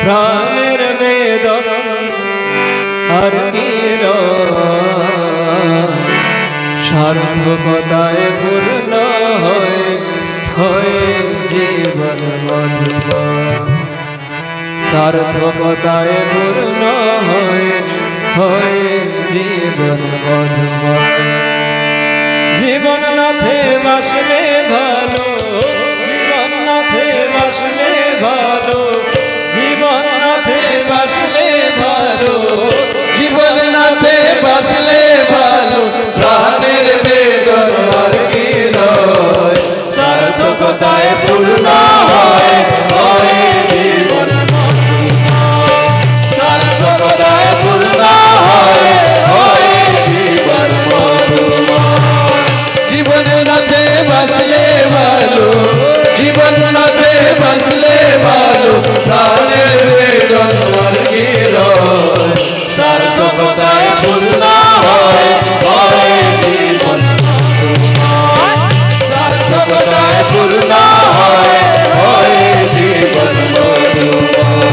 প্রাণের বেদন আর কি সার্থকতায় পূর্ণ হয় জীবন মধুময় সার্থকতায় পূর্ণ হয় জীবন মধুময় জীবন নাথে বাসলে ভালো জীবন নাথে বাসলে ভালো জীবন নাথে বাসলে ভালো জীবন নাথে বাসলে ভালো প্রাণের বেদন আর কি রয় সার্থকতায় পূর্ণ হয় জীবন মধুময় সার্থকতায় পূর্ণ হয় জীবন মধুময় জীবন নাথে বাসলে ভালো জীবন নাথে বাসলে ভালো প্রাণের বেদন আর কি রয় সার্থকতায় পূর্ণ হয় জীবন মধুময় সার্থকতায় পূর্ণ হয় জীবন মধুময়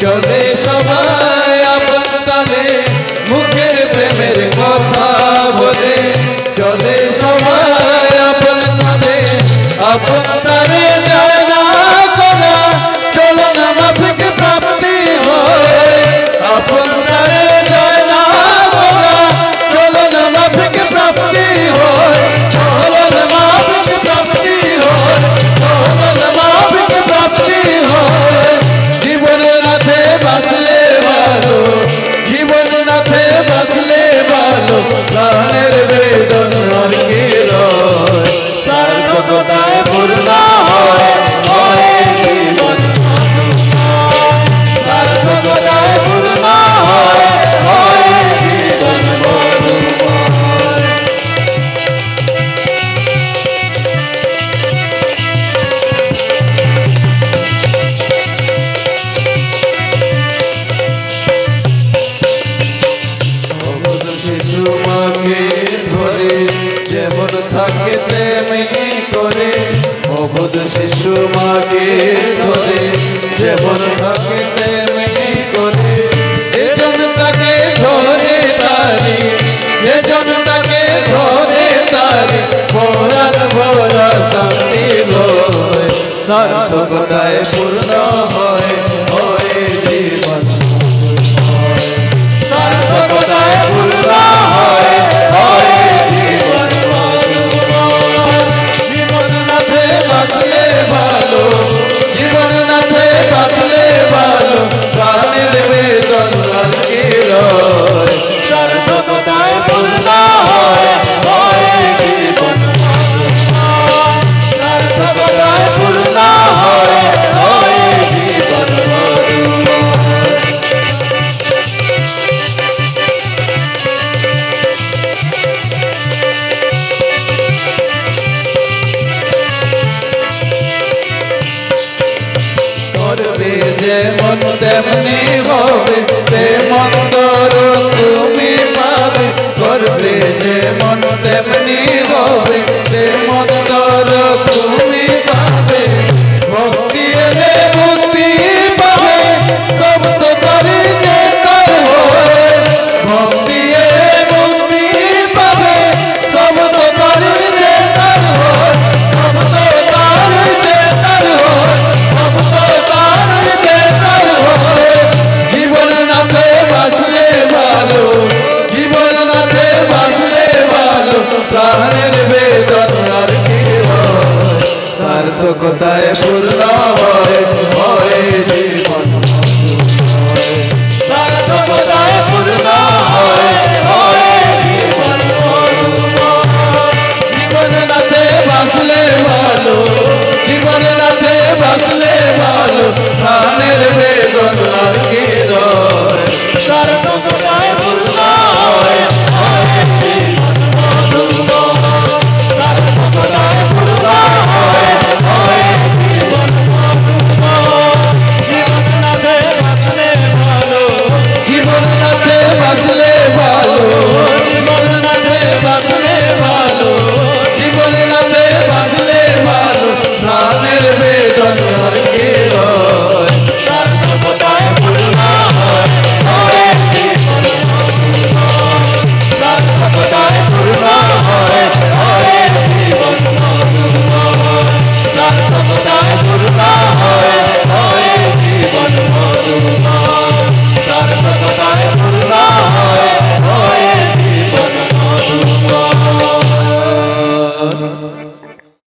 চলে সবাই আপন তালে মুখের প্রেমের কথা বলে চলে সবাই আপন তালে যায় না করা চলে না মাফিক প্রাপ্তি হয় আপন তালে যায় না করা চলে না মাফিক প্রাপ্তি হয় চলে না মাফিক প্রাপ্তি হয় চলে না মাফিক প্রাপ্তি হয় জীবন নাথে বাসলে ভালো জীবন নাথে বাসলে ভালো প্রাণের বেদন আর কি রয় সার্থকতায় পূর্ণ হয় জীবন মধুময় সার্থকতায় পূর্ণ হয় জীবন মধুময় শিশু মাকে ধরে যেমন থাকে তেমনি করে অবুধ শিশু মাকে ধরে যেমন থাকে তেমনি করে যেজন তাকে ধরে তারি যেজন তাকে ধরে তারি পরাণ ভরা শান্তি হয় সার্থকতায় পূর্ণ হয় জীবন সার্থকতায় পূর্ণ হয় জীবন মধুময় জীবন নাথে বাসলে ভালো জীবন নাথে বাসলে ভালো প্রাণের বেদন আর কি রয় সার্থকতায় পূর্ণ হয় জীবন মধুময় সার্থকতায় পূর্ণ হয় জীবন মধুময় করবে যেমন তেমনি হবে তেমন দর তুমি পাবে করবে যেমন তেমনি হবে তেমন দর তুমি পাবে ভক্তি এলে মুক্তি পাবে সব তো তারি যে তার হয় ভক্তি এলে মুক্তি পাবে সব তো তারি যে তার হয় সব তো তারি যে তার হয় সব তো তারি যে তার হয় জীবন নাথে বাসলে ভালো জীবন নাথে বাসলে ভালো প্রাণের বেদন আর কি হয় সার্থকতায় পূর্ণ হয় জীবন